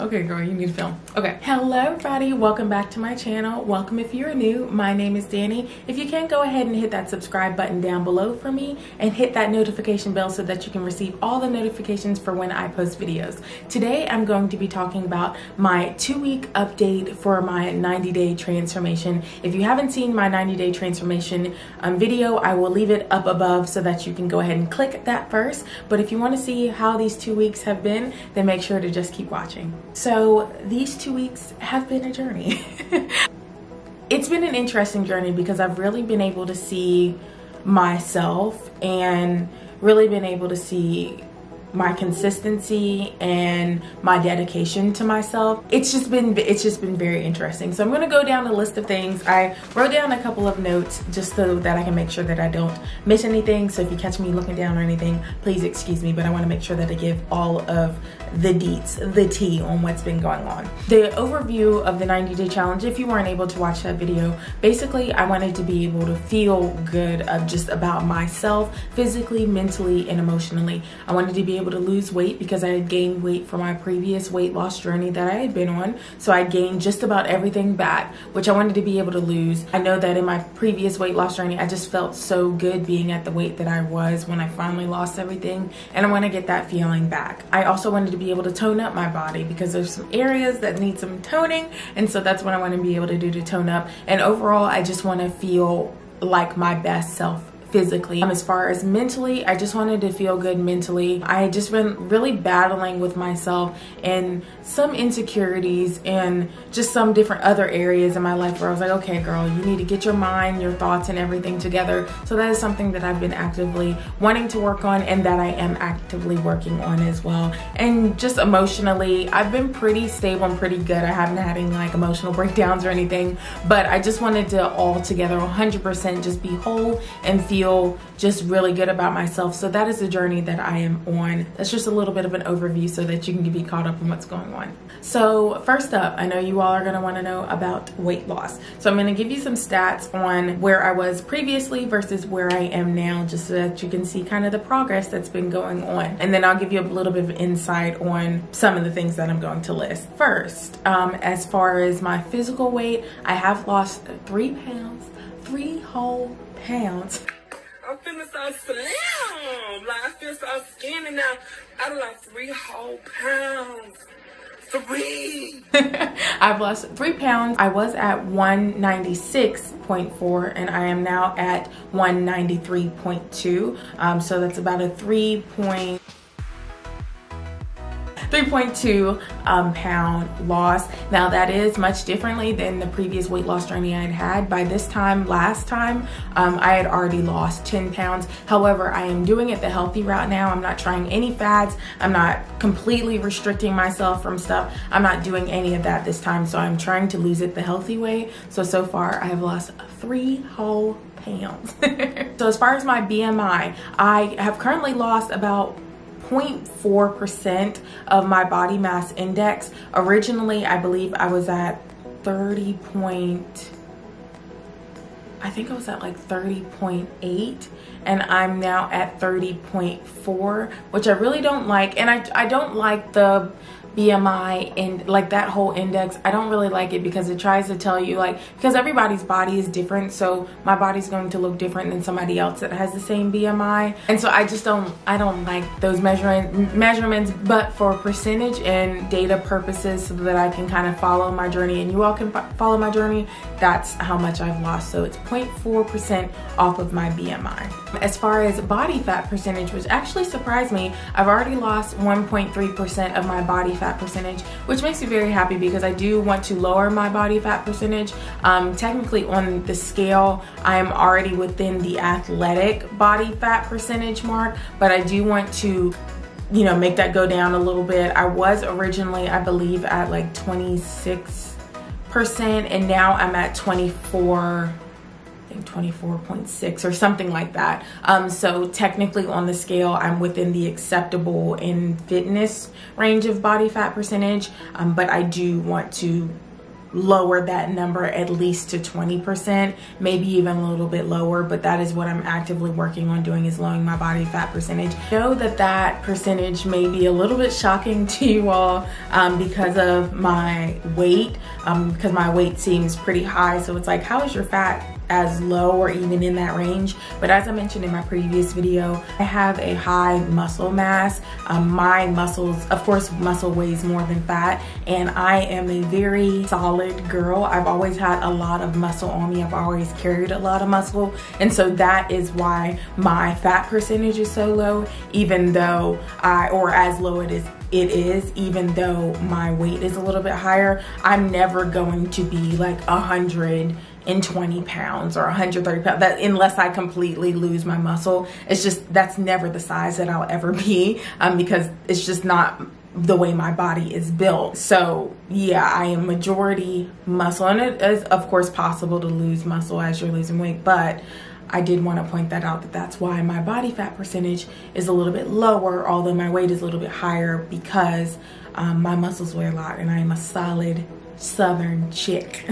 Okay, girl, you need to film. Okay. Hello, everybody. Welcome back to my channel. Welcome if you're new. My name is Danny. If you can, go ahead and hit that subscribe button down below for me and hit that notification bell so that you can receive all the notifications for when I post videos. Today, I'm going to be talking about my 2-week update for my 90-day transformation. If you haven't seen my 90-day transformation video, I will leave it up above so that you can go ahead and click that first. But if you want to see how these 2 weeks have been, then make sure to just keep watching. So these 2 weeks have been a journey. It's been an interesting journey because I've really been able to see myself and really been able to see my consistency and my dedication to myself. It's just been very interesting. So I'm going to go down a list of things. I wrote down a couple of notes just so that I can make sure that I don't miss anything. So if you catch me looking down or anything, please excuse me, but I want to make sure that I give all of the deets, the tea on what's been going on. The overview of the 90-day challenge, if you weren't able to watch that video, basically I wanted to be able to feel good just about myself, physically, mentally, and emotionally. I wanted to be able to lose weight because I had gained weight from my previous weight loss journey that I had been on. So I gained just about everything back, which I wanted to be able to lose. I know that in my previous weight loss journey, I just felt so good being at the weight that I was when I finally lost everything, and I want to get that feeling back. I also wanted to be able to tone up my body because there's some areas that need some toning, and so that's what I want to be able to do to tone up. And overall, I just want to feel like my best self physically. As far as mentally, I just wanted to feel good mentally. I had just been really battling with myself and some insecurities and just some different other areas in my life where I was like, okay, girl, you need to get your mind, your thoughts, and everything together. So that is something that I've been actively wanting to work on and that I am actively working on as well. And just emotionally, I've been pretty stable and pretty good. I haven't had any like emotional breakdowns or anything, but I just wanted to all together 100% just be whole and feel just really good about myself. So that is the journey that I am on. That's just a little bit of an overview so that you can be caught up in what's going on. So first up, I know you all are going to want to know about weight loss. So I'm going to give you some stats on where I was previously versus where I am now, just so that you can see kind of the progress that's been going on. And then I'll give you a little bit of insight on some of the things that I'm going to list. First, as far as my physical weight, I have lost 3 pounds, 3 whole pounds. I'm feeling so slim, like I feel so skinny now. I lost 3 whole pounds. 3. I've lost 3 pounds. I was at 196.4 and I am now at 193.2. So that's about a 3.2 pound loss. Now that is much differently than the previous weight loss journey I had. By this time, last time, I had already lost 10 pounds. However, I am doing it the healthy route now. I'm not trying any fads. I'm not completely restricting myself from stuff. I'm not doing any of that this time. So I'm trying to lose it the healthy way. So far I have lost 3 whole pounds. So as far as my BMI, I have currently lost about 0.4% of my body mass index. Originally, I believe I was at 30.8, and I'm now at 30.4, which I really don't like. And I don't like the BMI and like that whole index. I don't really like it because it tries to tell you, like, because everybody's body is different, so my body's going to look different than somebody else that has the same BMI. And so I don't like those measurements, but for percentage and data purposes so that I can kind of follow my journey and you all can follow my journey, that's how much I've lost. So it's 0.4% off of my BMI. As far as body fat percentage, which actually surprised me, I've already lost 1.3% of my body fat percentage, which makes me very happy because I do want to lower my body fat percentage. Technically on the scale, I am already within the athletic body fat percentage mark, but I do want to, you know, make that go down a little bit. I was originally, I believe, at like 26%, and now I'm at 24, I think 24.6 or something like that. So technically on the scale, I'm within the acceptable in fitness range of body fat percentage, but I do want to lower that number at least to 20%, maybe even a little bit lower, but that is what I'm actively working on doing, is lowering my body fat percentage. I know that that percentage may be a little bit shocking to you all because of my weight, because my weight seems pretty high. So it's like, how is your fat as low or even in that range? But as I mentioned in my previous video, I have a high muscle mass. My muscles, of course, muscle weighs more than fat, and I am a very solid girl. I've always had a lot of muscle on me. I've always carried a lot of muscle, and so that is why my fat percentage is so low, even though or as low it is, even though my weight is a little bit higher. I'm never going to be like 120 pounds or 130 pounds, that unless I completely lose my muscle. It's just, that's never the size that I'll ever be, because it's just not the way my body is built. So yeah, I am majority muscle, and it is of course possible to lose muscle as you're losing weight, but I did want to point that out, that that's why my body fat percentage is a little bit lower, although my weight is a little bit higher, because my muscles weigh a lot and I am a solid Southern chick.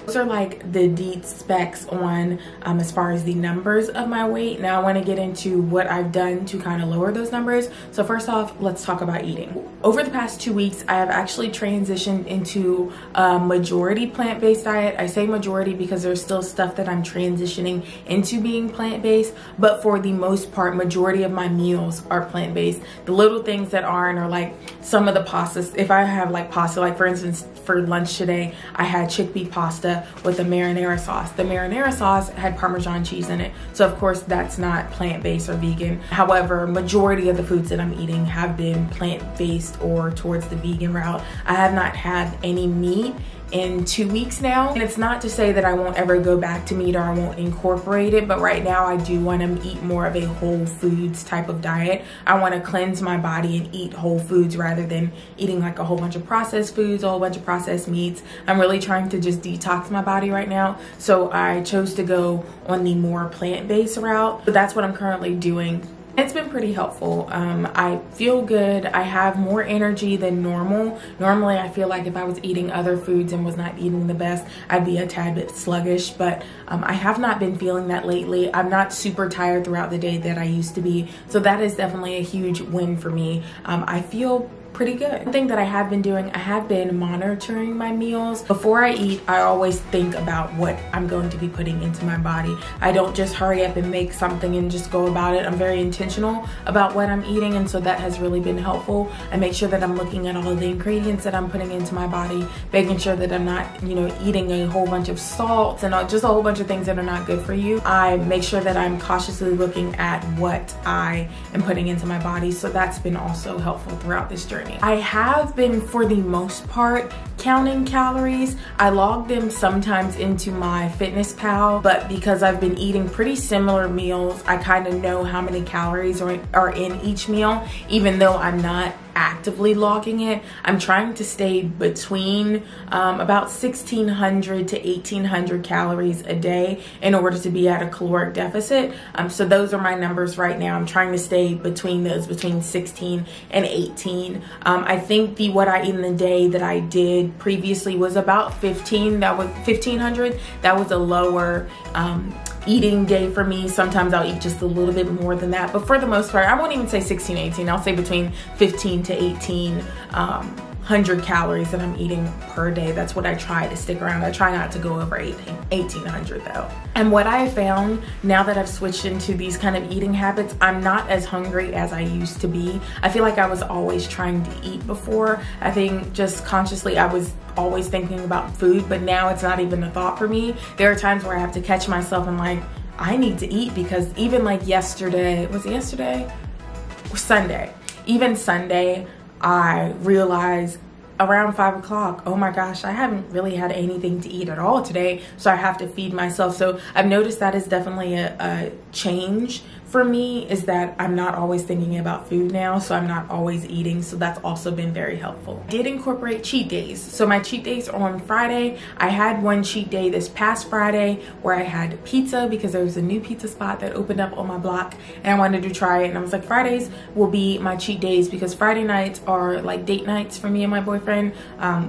Those are like the deed specs on as far as the numbers of my weight. Now I want to get into what I've done to kind of lower those numbers. So first off, let's talk about eating. Over the past 2 weeks, I have actually transitioned into a majority plant-based diet. I say majority because there's still stuff that I'm transitioning into being plant-based, but for the most part, majority of my meals are plant-based. The little things that aren't are like some of the pastas. If I have like pasta, like for instance, for lunch today, I had chickpea pasta with a marinara sauce. The marinara sauce had Parmesan cheese in it. So of course that's not plant-based or vegan. However, majority of the foods that I'm eating have been plant-based or towards the vegan route. I have not had any meat in 2 weeks now, and it's not to say that I won't ever go back to meat or I won't incorporate it, but right now I do want to eat more of a whole foods type of diet. I want to cleanse my body and eat whole foods rather than eating like a whole bunch of processed foods, a whole bunch of processed meats. I'm really trying to just detox my body right now, so I chose to go on the more plant-based route. So that's what I'm currently doing. It's been pretty helpful. I feel good. I have more energy than normal. Normally, I feel like if I was eating other foods and was not eating the best, I'd be a tad bit sluggish, but I have not been feeling that lately. I'm not super tired throughout the day that I used to be, so that is definitely a huge win for me. I feel pretty good. One thing that I have been doing, I have been monitoring my meals. Before I eat, I always think about what I'm going to be putting into my body. I don't just hurry up and make something and just go about it. I'm very intentional about what I'm eating, and so that has really been helpful. I make sure that I'm looking at all of the ingredients that I'm putting into my body, making sure that I'm not, eating a whole bunch of salts and just a whole bunch of things that are not good for you. I make sure that I'm cautiously looking at what I am putting into my body, so that's been also helpful throughout this journey. I have been, for the most part, counting calories. I log them sometimes into my FitnessPal, but because I've been eating pretty similar meals, I kind of know how many calories are in each meal, even though I'm not actively logging it. I'm trying to stay between about 1,600 to 1,800 calories a day in order to be at a caloric deficit. So those are my numbers right now. I'm trying to stay between those, between 16 and 18. I think what I eat in the day that I did previously was about 15. That was 1,500. That was a lower eating day for me. Sometimes I'll eat just a little bit more than that, but for the most part, I won't even say 16, 18. I'll say between 15 to 1,800 calories that I'm eating per day. That's what I try to stick around. I try not to go over 1,800 though. And what I found now that I've switched into these kind of eating habits, I'm not as hungry as I used to be. I feel like I was always trying to eat before. I think just consciously I was always thinking about food, but now it's not even a thought for me. There are times where I have to catch myself and like, I need to eat, because even like yesterday, was it yesterday? Sunday. Even Sunday, I realized around 5 o'clock, oh my gosh, I haven't really had anything to eat at all today, so I have to feed myself. So I've noticed that is definitely a change for me, is that I'm not always thinking about food now, so I'm not always eating, so that's also been very helpful. I did incorporate cheat days. So my cheat days are on Friday. I had one cheat day this past Friday where I had pizza, because there was a new pizza spot that opened up on my block and I wanted to try it, and I was like, Fridays will be my cheat days, because Friday nights are like date nights for me and my boyfriend. boyfriend.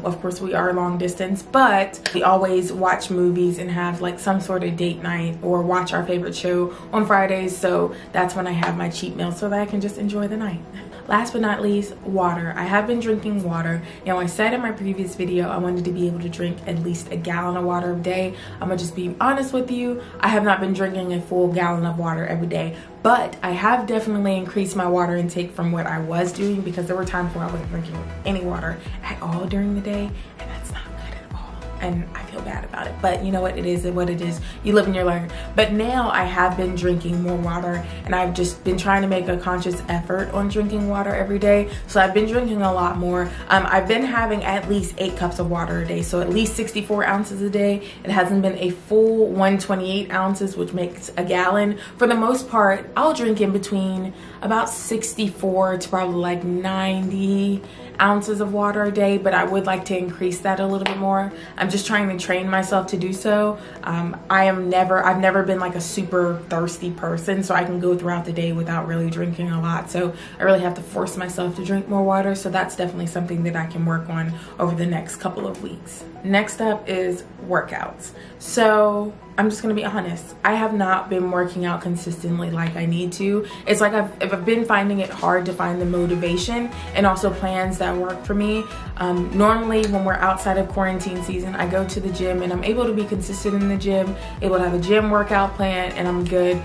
Of course, we are long distance, but we always watch movies and have like some sort of date night or watch our favorite show on Fridays. So that's when I have my cheat meal so that I can just enjoy the night. Last but not least, water. I have been drinking water. Now, I said in my previous video I wanted to be able to drink at least a gallon of water a day. I'm gonna just be honest with you. I have not been drinking a full gallon of water every day, but I have definitely increased my water intake from what I was doing, because there were times where I wasn't drinking any water at all during the day, and that's not good at all. And I feel bad about it, but you know what, it is what it is. You live and you learn. But now I have been drinking more water, and I've just been trying to make a conscious effort on drinking water every day. So I've been drinking a lot more. I've been having at least 8 cups of water a day, so at least 64 ounces a day. It hasn't been a full 128 ounces, which makes a gallon. For the most part, I'll drink in between about 64 to probably like 90 ounces of water a day, but I would like to increase that a little bit more. I'm just trying to train myself to do so. I've never been like a super thirsty person, so I can go throughout the day without really drinking a lot. So I really have to force myself to drink more water. So that's definitely something that I can work on over the next couple of weeks. Next up is workouts. So I'm just gonna be honest, I have not been working out consistently like I need to. It's like I've been finding it hard to find the motivation and also plans that work for me. Normally when we're outside of quarantine season, I go to the gym and I'm able to be consistent in the gym, able to have a gym workout plan, and I'm good.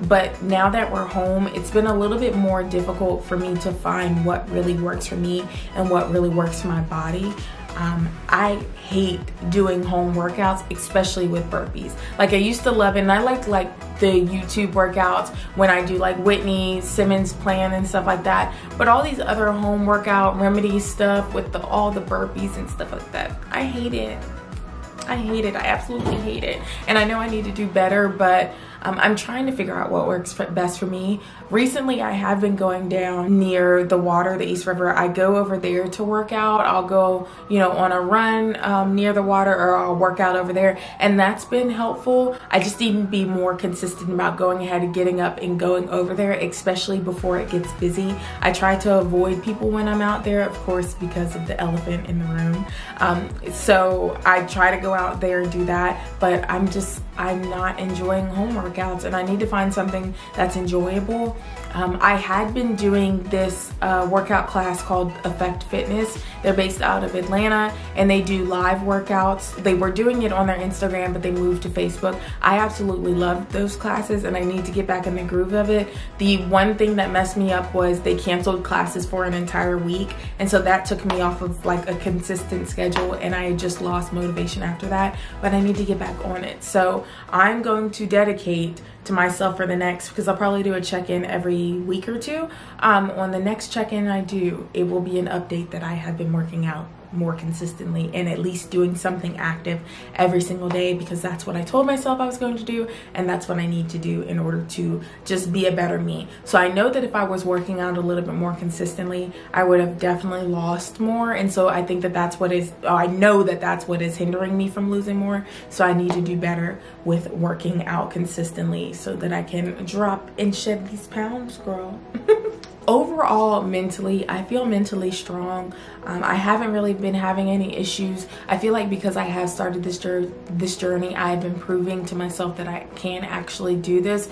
But now that we're home, it's been a little bit more difficult for me to find what really works for me and what really works for my body. I hate doing home workouts, especially with burpees. Like, I used to love it, and I like the YouTube workouts when I do like Whitney Simmons plan and stuff like that. But all these other home workout remedy stuff with all the burpees and stuff like that, I hate it. I hate it. I absolutely hate it. And I know I need to do better, but I'm trying to figure out what works best for me. Recently, I have been going down near the water, the East River. I go over there to work out. I'll go, on a run near the water, or I'll work out over there. And that's been helpful. I just need to be more consistent about going ahead and getting up and going over there, especially before it gets busy. I try to avoid people when I'm out there, of course, because of the elephant in the room. So I try to go out there and do that, but I'm not enjoying home workouts, and I need to find something that's enjoyable. I had been doing this workout class called Effect Fitness. They're based out of Atlanta, and they do live workouts. They were doing it on their Instagram, but they moved to Facebook. I absolutely loved those classes, and I need to get back in the groove of it. The one thing that messed me up was they canceled classes for an entire week, and so that took me off of like a consistent schedule, and I just lost motivation after that. But I need to get back on it. So I'm going to dedicate to myself for the next, because I'll probably do a check-in every week or two. On the next check-in I do, it will be an update that I have been working out more consistently and at least doing something active every single day, because that's what I told myself I was going to do, and that's what I need to do in order to just be a better me. So I know that if I was working out a little bit more consistently, I would have definitely lost more, and so I think that I know that that's what is hindering me from losing more. So I need to do better with working out consistently so that I can drop and shed these pounds, girl. Overall, mentally, I feel mentally strong. I haven't really been having any issues. I feel like because I have started this journey, I've been proving to myself that I can actually do this.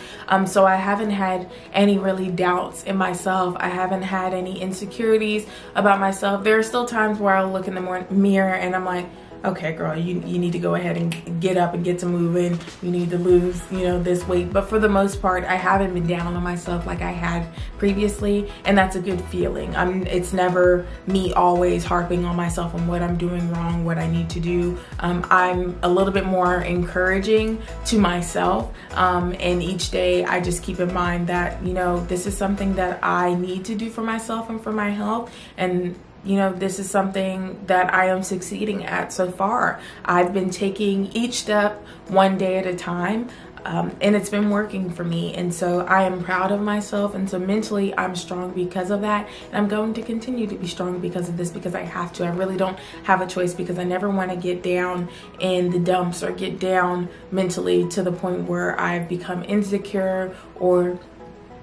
So I haven't had any really doubts in myself. I haven't had any insecurities about myself. There are still times where I'll look in the mirror and I'm like, okay, girl, you need to go ahead and get up and get to moving. You need to lose, this weight. But for the most part, I haven't been down on myself like I had previously, and that's a good feeling. It's never me always harping on myself on what I'm doing wrong, what I need to do. I'm a little bit more encouraging to myself, and each day I just keep in mind that, this is something that I need to do for myself and for my health, and this is something that I am succeeding at so far. I've been taking each step one day at a time, and it's been working for me. And so I am proud of myself. And so mentally, I'm strong because of that. And I'm going to continue to be strong because of this, because I have to. I really don't have a choice, because I never want to get down in the dumps or get down mentally to the point where I've become insecure or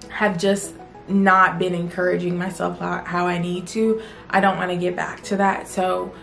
have just not been encouraging myself how I need to. I don't want to get back to that. So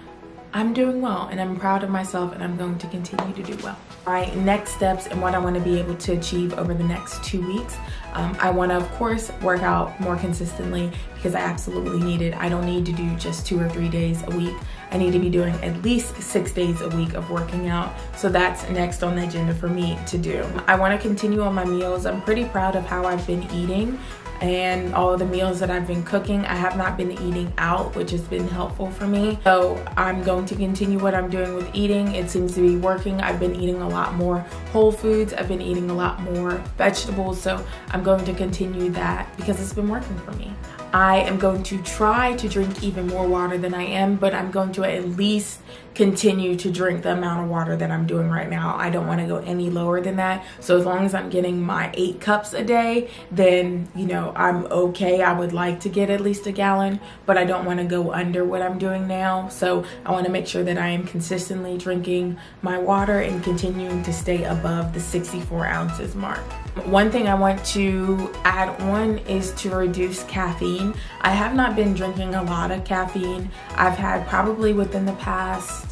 I'm doing well and I'm proud of myself, and I'm going to continue to do well. All right, next steps and what I want to be able to achieve over the next 2 weeks. I want to, of course, work out more consistently because I absolutely need it. I don't need to do just 2 or 3 days a week. I need to be doing at least 6 days a week of working out. So that's next on the agenda for me to do. I want to continue on my meals. I'm pretty proud of how I've been eating and all of the meals that I've been cooking. I have not been eating out, which has been helpful for me. So I'm going to continue what I'm doing with eating. It seems to be working. I've been eating a lot more whole foods. I've been eating a lot more vegetables. So I'm going to continue that because it's been working for me. I am going to try to drink even more water than I am, but I'm going to at least continue to drink the amount of water that I'm doing right now. I don't want to go any lower than that. So as long as I'm getting my 8 cups a day, then, you know, I'm okay. I would like to get at least a gallon, but I don't want to go under what I'm doing now. So I want to make sure that I am consistently drinking my water and continuing to stay above the 64 ounces mark. One thing I want to add on is to reduce caffeine. I have not been drinking a lot of caffeine. I've had probably within the past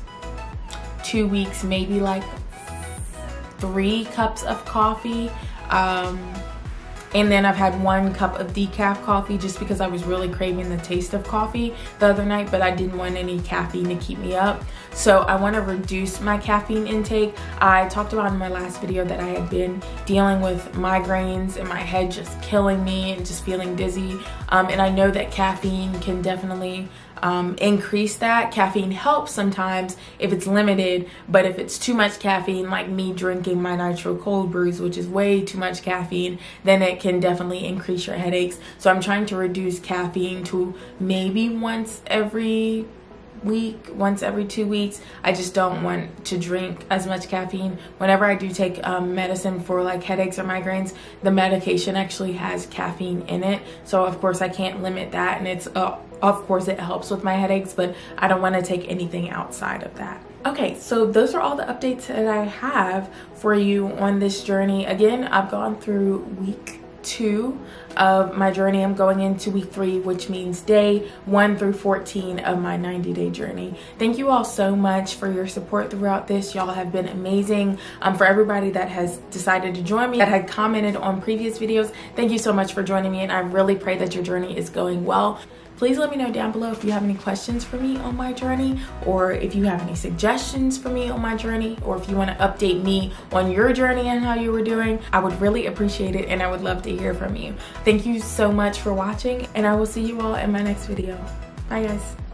2 weeks, maybe like 3 cups of coffee. And then I've had 1 cup of decaf coffee just because I was really craving the taste of coffee the other night, but I didn't want any caffeine to keep me up. So I want to reduce my caffeine intake. I talked about in my last video that I had been dealing with migraines and my head just killing me and just feeling dizzy. And I know that caffeine can definitely increase that. Caffeine helps sometimes if it's limited, but if it's too much caffeine, like me drinking my nitro cold brews, which is way too much caffeine, then it can definitely increase your headaches. So I'm trying to reduce caffeine to maybe once every week, once every 2 weeks. I just don't want to drink as much caffeine. Whenever I do take medicine for like headaches or migraines, the medication actually has caffeine in it. So of course I can't limit that, and it's of course it helps with my headaches, but I don't want to take anything outside of that. Okay, so those are all the updates that I have for you on this journey. Again, I've gone through week 2 of my journey. I'm going into week 3, which means day 1 through 14 of my 90-day journey. Thank you all so much for your support throughout this. Y'all have been amazing. For everybody that has decided to join me, that had commented on previous videos, thank you so much for joining me, and I really pray that your journey is going well. Please let me know down below if you have any questions for me on my journey, or if you have any suggestions for me on my journey, or if you want to update me on your journey and how you were doing. I would really appreciate it, and I would love to hear from you. Thank you so much for watching, and I will see you all in my next video. Bye guys.